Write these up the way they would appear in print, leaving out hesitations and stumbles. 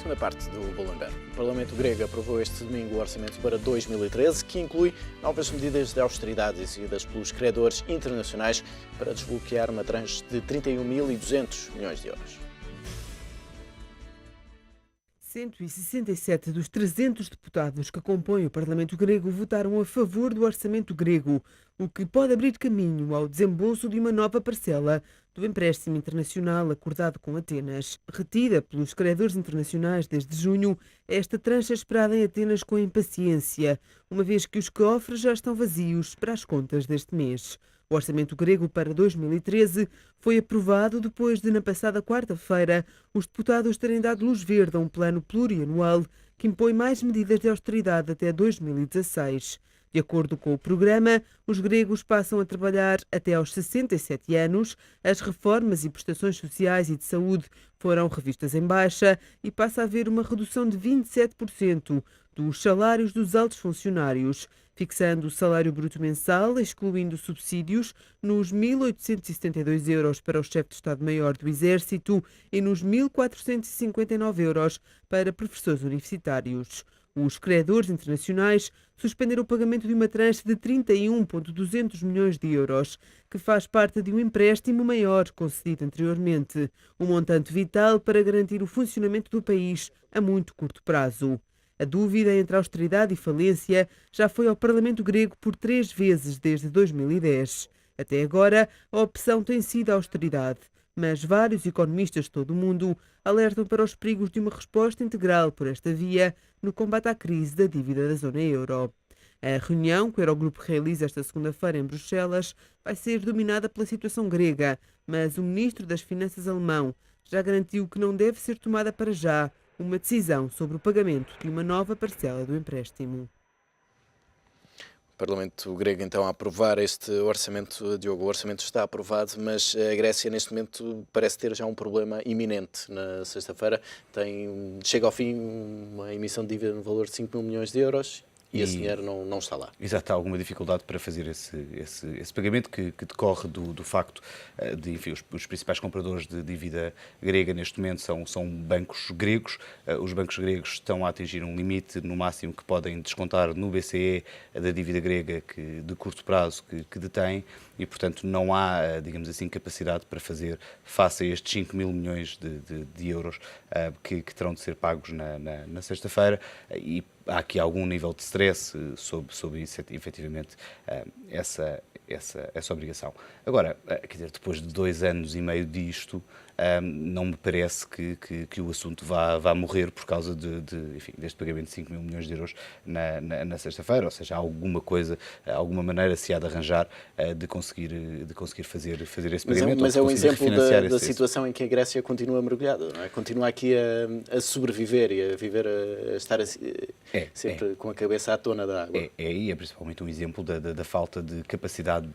Segunda parte do Bloomberg. O Parlamento grego aprovou este domingo o orçamento para 2013, que inclui novas medidas de austeridade exigidas pelos credores internacionais para desbloquear uma tranche de 31.200 milhões de euros. 167 dos 300 deputados que compõem o Parlamento grego votaram a favor do orçamento grego, o que pode abrir caminho ao desembolso de uma nova parcela do empréstimo internacional acordado com Atenas. Retida pelos credores internacionais desde junho, esta tranche é esperada em Atenas com impaciência, uma vez que os cofres já estão vazios para as contas deste mês. O orçamento grego para 2013 foi aprovado depois de, na passada quarta-feira, os deputados terem dado luz verde a um plano plurianual que impõe mais medidas de austeridade até 2016. De acordo com o programa, os gregos passam a trabalhar até aos 67 anos, as reformas e prestações sociais e de saúde foram revistas em baixa e passa a haver uma redução de 27% dos salários dos altos funcionários, fixando o salário bruto mensal, excluindo subsídios, nos 1.872 euros para o chefe de Estado-Maior do Exército e nos 1.459 euros para professores universitários. Os credores internacionais suspenderam o pagamento de uma tranche de 31.200 milhões de euros, que faz parte de um empréstimo maior concedido anteriormente, um montante vital para garantir o funcionamento do país a muito curto prazo. A dúvida entre austeridade e falência já foi ao Parlamento grego por 3 vezes desde 2010. Até agora, a opção tem sido a austeridade, mas vários economistas de todo o mundo alertam para os perigos de uma resposta integral por esta via no combate à crise da dívida da zona euro. A reunião que o Eurogrupo realiza esta segunda-feira em Bruxelas vai ser dominada pela situação grega, mas o ministro das Finanças alemão já garantiu que não deve ser tomada para já uma decisão sobre o pagamento de uma nova parcela do empréstimo. O Parlamento grego, então, a aprovar este orçamento, Diogo. O orçamento está aprovado, mas a Grécia, neste momento, parece ter já um problema iminente. Na sexta-feira chega ao fim uma emissão de dívida no valor de 5 mil milhões de euros. E esse dinheiro não está lá. Exato, há alguma dificuldade para fazer esse pagamento que decorre do facto de, enfim, os principais compradores de dívida grega neste momento são bancos gregos. Os bancos gregos estão a atingir um limite no máximo que podem descontar no BCE da dívida grega de curto prazo que detêm e, portanto, não há, digamos assim, capacidade para fazer face a estes 5 mil milhões de euros que terão de ser pagos na sexta-feira e há aqui algum nível de stress sobre isso, efetivamente, essa obrigação. Agora, quer dizer, depois de 2 anos e meio disto, não me parece que o assunto vá morrer por causa enfim, deste pagamento de 5 mil milhões de euros na sexta-feira, ou seja, alguma maneira se há de arranjar de conseguir fazer esse pagamento. Mas é um exemplo da situação em que a Grécia continua mergulhada, não é? Continua aqui a sobreviver e a viver, a estar sempre com a cabeça à tona da água. É principalmente um exemplo da falta de capacidade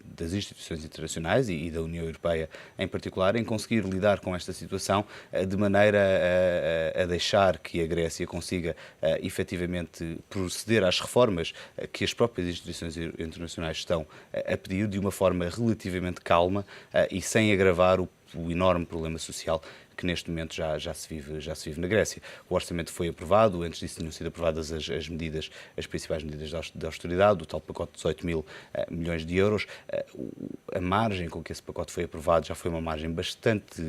das instituições internacionais e da União Europeia em particular em conseguir lidar com esta situação de maneira a deixar que a Grécia consiga efetivamente proceder às reformas que as próprias instituições internacionais estão a pedir de uma forma relativamente calma e sem agravar o enorme problema social que neste momento já se vive na Grécia. O orçamento foi aprovado, antes disso tinham sido aprovadas as principais medidas de austeridade, o tal pacote de 18 mil milhões de euros. A margem com que esse pacote foi aprovado já foi uma margem bastante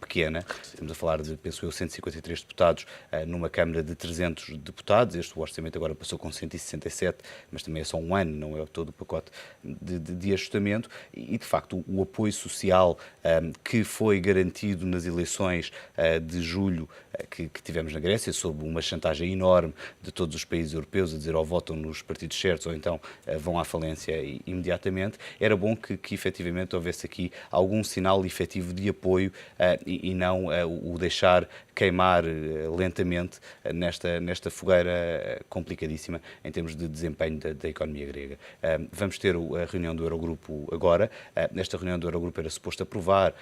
pequena. Estamos a falar de, penso eu, 153 deputados numa Câmara de 300 deputados. Este orçamento agora passou com 167, mas também é só um ano, não é todo o pacote de ajustamento. E, de facto, o apoio social que foi garantido nas eleições de julho que tivemos na Grécia, sob uma chantagem enorme de todos os países europeus a dizer ou votam nos partidos certos ou então vão à falência imediatamente, era bom que efetivamente houvesse aqui algum sinal efetivo de apoio e não o deixar queimar lentamente nesta fogueira complicadíssima em termos de desempenho da economia grega. Vamos ter a reunião do Eurogrupo agora. Nesta reunião do Eurogrupo era suposto aprovar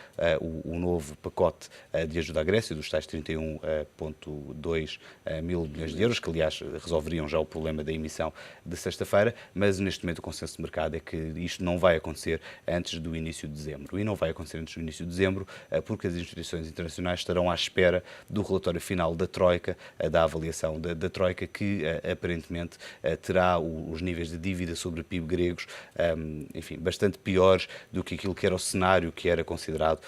o novo pacote de ajuda à Grécia, dos tais 31,2 mil milhões de euros, que aliás resolveriam já o problema da emissão de sexta-feira, mas neste momento o consenso de mercado é que isto não vai acontecer antes do início de dezembro. E não vai acontecer antes do início de dezembro porque as instituições internacionais estarão à espera do relatório final da Troika, da avaliação da Troika, que aparentemente terá os níveis de dívida sobre o PIB gregos, enfim, bastante piores do que aquilo que era o cenário que era considerado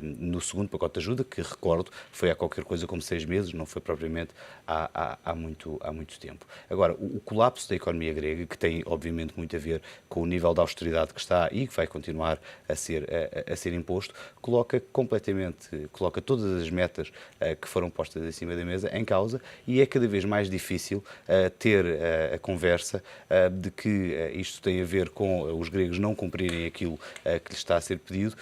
no segundo pacote de ajuda, que, recordo, foi há qualquer coisa como 6 meses, não foi propriamente há muito tempo. Agora, o colapso da economia grega, que tem obviamente muito a ver com o nível de austeridade que está e que vai continuar a ser imposto, coloca todas as metas que foram postas em cima da mesa em causa, e é cada vez mais difícil ter a conversa de que isto tem a ver com os gregos não cumprirem aquilo que lhes está a ser pedido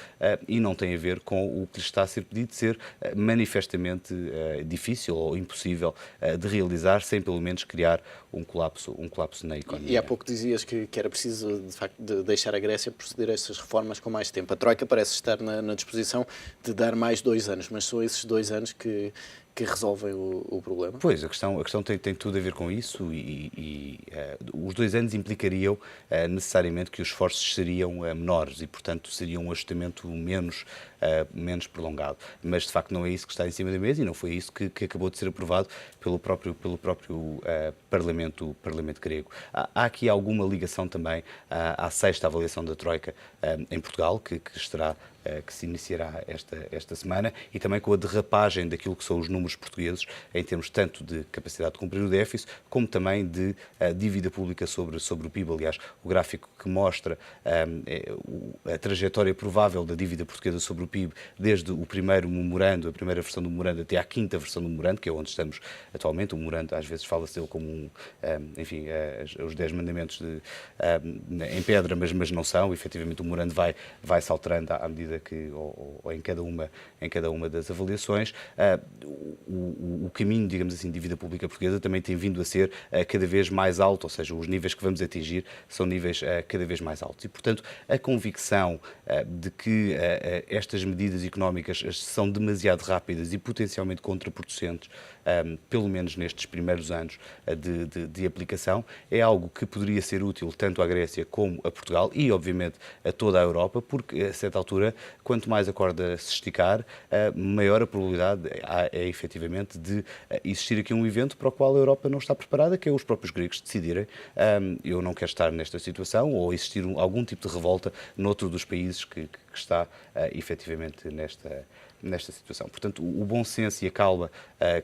e não tem a ver com o que lhes está a ser pedido ser manifestamente difícil ou impossível de realizar sem pelo menos criar um colapso na economia. E há pouco dizias que era preciso, de facto, de deixar a Grécia proceder a essas reformas com mais tempo. A Troika parece estar na disposição de dar mais 2 anos, mas são esses 2 anos que resolvem o problema? Pois, a questão tem tudo a ver com isso e os 2 anos implicariam necessariamente que os esforços seriam menores e, portanto, seria um ajustamento menos prolongado. Mas, de facto, não é isso que está em cima da mesa e não foi isso que acabou de ser aprovado pelo próprio Parlamento grego. Há aqui alguma ligação também à 6ª avaliação da Troika em Portugal, que se iniciará esta semana, e também com a derrapagem daquilo que são os números portugueses, em termos tanto de capacidade de cumprir o déficit, como também de dívida pública sobre o PIB. Aliás, o gráfico que mostra a trajetória provável da dívida portuguesa sobre o PIB, desde o primeiro memorando, a primeira versão do memorando, até à 5ª versão do memorando, que é onde estamos atualmente. O memorando, às vezes, fala-se dele como os 10 mandamentos em pedra, mas não são. Efetivamente, o memorando vai-se alterando à medida que, ou em cada uma das avaliações. O caminho, digamos assim, de dívida pública portuguesa também tem vindo a ser cada vez mais alto, ou seja, os níveis que vamos atingir são níveis cada vez mais altos. E, portanto, a convicção de que estas medidas económicas são demasiado rápidas e potencialmente contraproducentes, pelo menos nestes primeiros anos de aplicação, é algo que poderia ser útil tanto à Grécia como a Portugal e, obviamente, a toda a Europa, porque, a certa altura, quanto mais a corda se esticar, maior a probabilidade é efetivamente de existir aqui um evento para o qual a Europa não está preparada, que é os próprios gregos decidirem: eu não quero estar nesta situação, ou existir algum tipo de revolta noutro dos países que está efetivamente nesta situação. Portanto, o bom senso e a calma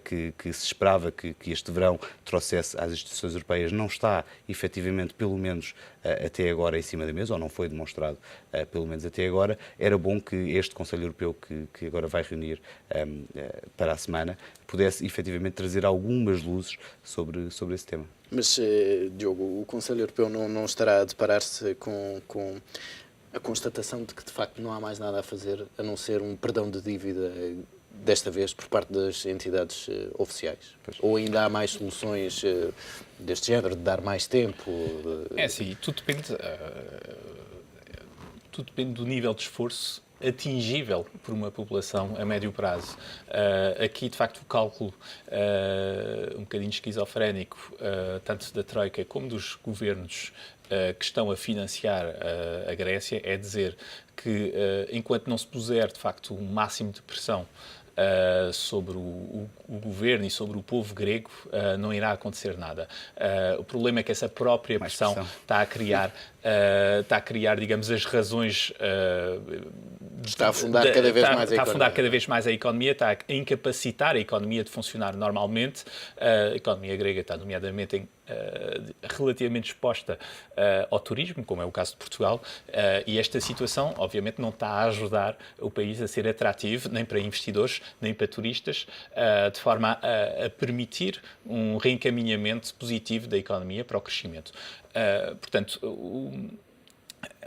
que se esperava que este verão trouxesse às instituições europeias não está efetivamente, pelo menos até agora, em cima da mesa, ou não foi demonstrado pelo menos até agora. Era bom que este Conselho Europeu que agora vai reunir para a semana pudesse efetivamente trazer algumas luzes sobre esse tema. Mas, Diogo, o Conselho Europeu não estará a deparar-se com a constatação de que, de facto, não há mais nada a fazer a não ser um perdão de dívida, desta vez por parte das entidades oficiais? Pois. Ou ainda há mais soluções deste género, de dar mais tempo? Sim, tudo depende do nível de esforço atingível por uma população a médio prazo. Aqui, de facto, o cálculo um bocadinho esquizofrénico, tanto da Troika como dos governos que estão a financiar a Grécia, é dizer que, enquanto não se puser, de facto, um máximo de pressão sobre o governo e sobre o povo grego, não irá acontecer nada. O problema é que essa própria pressão está a criar, digamos, as razões... Está a afundar cada vez mais a economia. Está a afundar cada vez mais a economia, está a incapacitar a economia de funcionar normalmente. A economia grega está, nomeadamente, relativamente exposta ao turismo, como é o caso de Portugal, e esta situação, obviamente, não está a ajudar o país a ser atrativo, nem para investidores, nem para turistas, de forma a permitir um reencaminhamento positivo da economia para o crescimento. Portanto,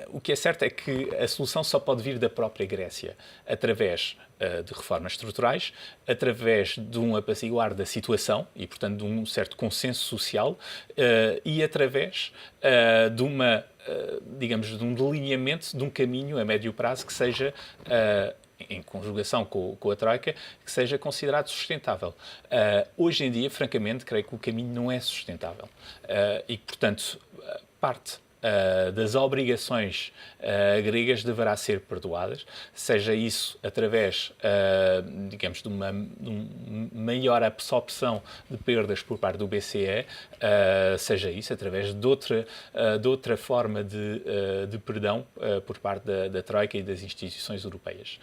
o que é certo é que a solução só pode vir da própria Grécia, através de reformas estruturais, através de um apaciguar da situação e, portanto, de um certo consenso social e através de de um delineamento de um caminho a médio prazo que seja, em conjugação com a Troika, que seja considerado sustentável. Hoje em dia, francamente, creio que o caminho não é sustentável e, portanto, parte das obrigações gregas deverá ser perdoadas, seja isso através, digamos, de uma maior absorção de perdas por parte do BCE, seja isso através de outra forma de perdão por parte da Troika e das instituições europeias.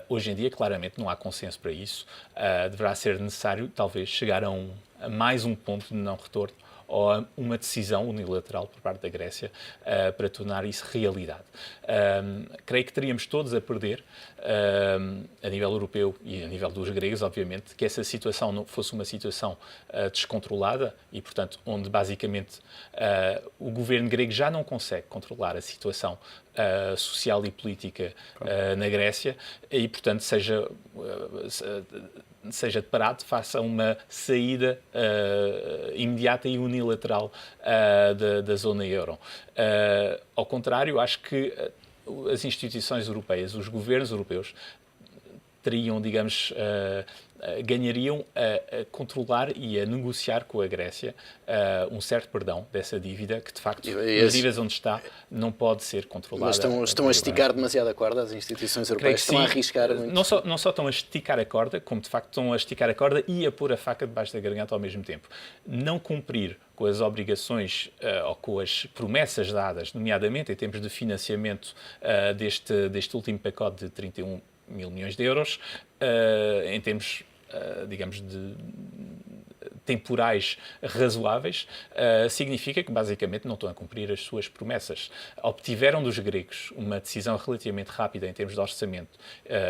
Hoje em dia, claramente, não há consenso para isso. Deverá ser necessário, talvez, chegar a mais um ponto de não retorno ou a uma decisão unilateral por parte da Grécia para tornar isso realidade. Creio que teríamos todos a perder, a nível europeu e a nível dos gregos, obviamente, que essa situação não fosse uma situação descontrolada e, portanto, onde basicamente o governo grego já não consegue controlar a situação social e política na Grécia e, portanto, seja deparado face a uma saída imediata e unilateral da zona euro. Ao contrário, acho que as instituições europeias, os governos europeus, teriam, digamos, ganhariam a controlar e a negociar com a Grécia um certo perdão dessa dívida, que de facto, nas dívidas onde está, não pode ser controlada. Mas estão a esticar demasiado a corda, as instituições europeias estão a arriscar muito. Não só estão a esticar a corda, como de facto estão a esticar a corda e a pôr a faca debaixo da garganta ao mesmo tempo. Não cumprir com as obrigações ou com as promessas dadas, nomeadamente em termos de financiamento deste último pacote de 31 mil milhões de euros, em termos, digamos, de temporais razoáveis, significa que basicamente não estão a cumprir as suas promessas. Obtiveram dos gregos uma decisão relativamente rápida em termos de orçamento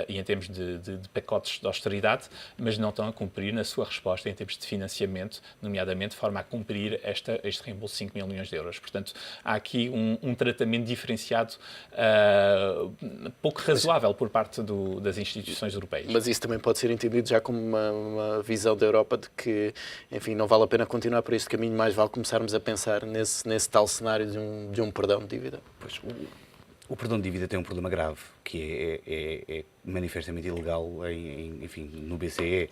e em termos de pacotes de austeridade, mas não estão a cumprir na sua resposta em termos de financiamento, nomeadamente de forma a cumprir este reembolso de 5 mil milhões de euros. Portanto, há aqui um tratamento diferenciado pouco razoável por parte das instituições europeias. Mas isso também pode ser entendido já como uma visão da Europa de que, enfim, não vale a pena continuar por este caminho, mais vale começarmos a pensar nesse tal cenário de um perdão de dívida. Pois, o perdão de dívida tem um problema grave, que é manifestamente ilegal, enfim, no BCE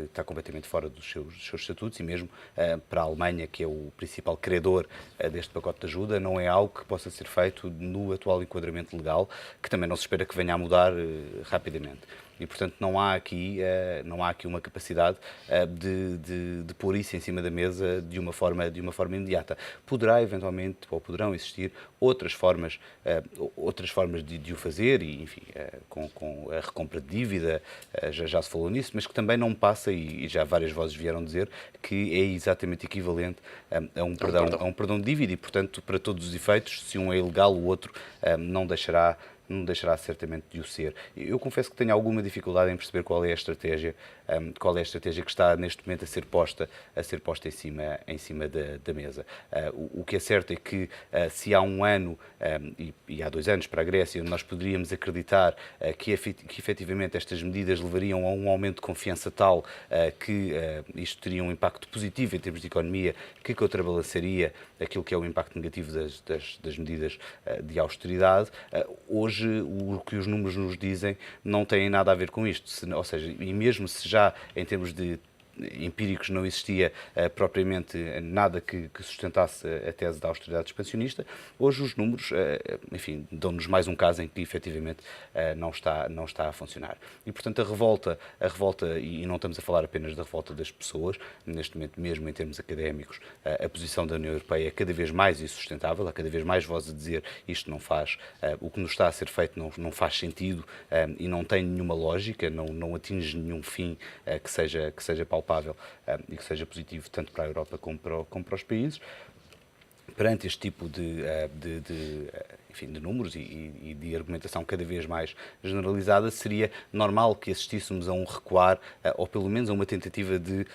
está completamente fora dos seus estatutos e mesmo para a Alemanha, que é o principal credor deste pacote de ajuda, não é algo que possa ser feito no atual enquadramento legal, que também não se espera que venha a mudar rapidamente. E, portanto, não há aqui uma capacidade de pôr isso em cima da mesa de uma forma imediata. Poderá, eventualmente, ou poderão existir outras formas de o fazer, e, enfim, com a recompra de dívida, já se falou nisso, mas que também não passa, e já várias vozes vieram dizer, que é exatamente equivalente a um perdão de dívida, e, portanto, para todos os efeitos, se um é ilegal, o outro não deixará certamente de o ser. Eu confesso que tenho alguma dificuldade em perceber qual é a estratégia que está neste momento a ser posta em cima da mesa. O que é certo é que se há um ano e há 2 anos para a Grécia nós poderíamos acreditar que efetivamente estas medidas levariam a um aumento de confiança tal que isto teria um impacto positivo em termos de economia, que contrabalançaria aquilo que é o impacto negativo das medidas de austeridade, hoje o que os números nos dizem não tem nada a ver com isto. Ou seja, e mesmo se já em termos de empíricos não existia propriamente nada que sustentasse a tese da austeridade expansionista, hoje os números, enfim, dão-nos mais um caso em que efetivamente não está a funcionar. E, portanto, a revolta, e não estamos a falar apenas da revolta das pessoas, neste momento mesmo em termos académicos, a posição da União Europeia é cada vez mais insustentável, há cada vez mais vozes a dizer isto não faz, o que nos está a ser feito não faz sentido e não tem nenhuma lógica, não atinge nenhum fim que seja palpável e que seja positivo tanto para a Europa como para os países. Perante este tipo de números e de argumentação cada vez mais generalizada, seria normal que assistíssemos a um recuar, ou pelo menos a uma tentativa de,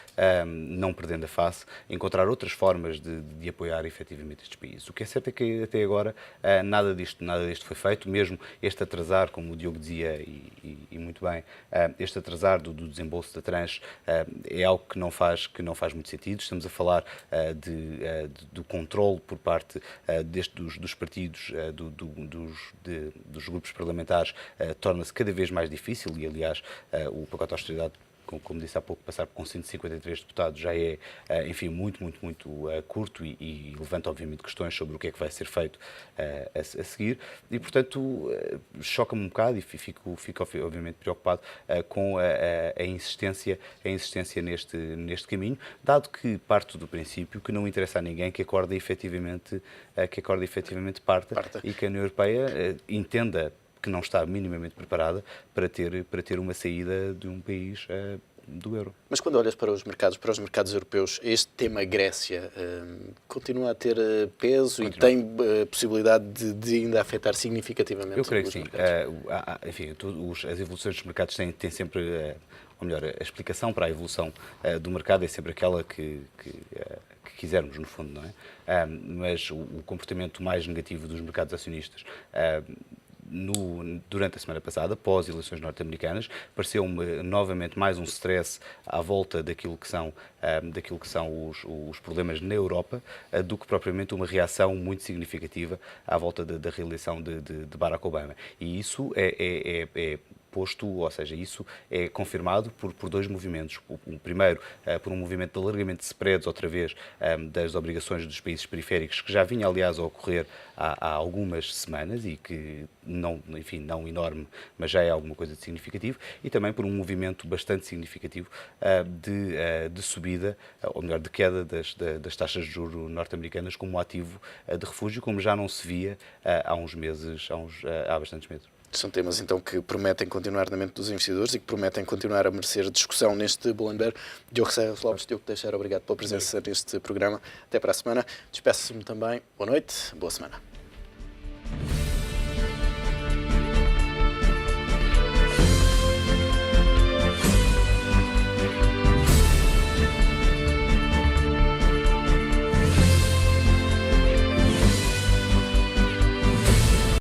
não perdendo a face, encontrar outras formas de apoiar efetivamente estes países. O que é certo é que até agora nada disto foi feito, mesmo este atrasar, como o Diogo dizia e muito bem, este atrasar do desembolso da tranche é algo que não faz muito sentido. Estamos a falar do controle por parte dos partidos, dos grupos parlamentares, torna-se cada vez mais difícil e, aliás, o pacote de austeridade como disse há pouco, passar com 153 deputados já é, enfim, muito curto e levanta, obviamente, questões sobre o que é que vai ser feito a seguir. E, portanto, choca-me um bocado e fico obviamente, preocupado com a insistência neste caminho, dado que parto do princípio que não interessa a ninguém que a corda efetivamente parta e que a União Europeia entenda que não está minimamente preparada para ter uma saída de um país do euro. Mas quando olhas para os mercados europeus, este tema Grécia continua a ter peso e tem possibilidade de ainda afetar significativamente Eu creio que os sim. mercados? Enfim, as evoluções dos mercados têm sempre, ou melhor, a explicação para a evolução do mercado é sempre aquela que quisermos, no fundo, não é? Mas o comportamento mais negativo dos mercados acionistas durante a semana passada, pós-eleições norte-americanas, pareceu-me novamente mais um stress à volta daquilo que são os problemas na Europa, do que propriamente uma reação muito significativa à volta da reeleição de Barack Obama. E isso é posto, ou seja, isso é confirmado por dois movimentos. O primeiro, por um movimento de alargamento de spreads, outra vez, das obrigações dos países periféricos, que já vinha, aliás, a ocorrer há algumas semanas e que, não enorme, mas já é alguma coisa de significativo, e também por um movimento bastante significativo de subida, ou melhor, de queda das taxas de juros norte-americanas como ativo de refúgio, como já não se via há bastantes meses. São temas, então, que prometem continuar na mente dos investidores e que prometem continuar a merecer discussão neste Bull & Bear. Diogo Serra Lopes, Diogo Teixeira, obrigado pela presença neste programa. Até para a semana. Despeço-me também. Boa noite, boa semana.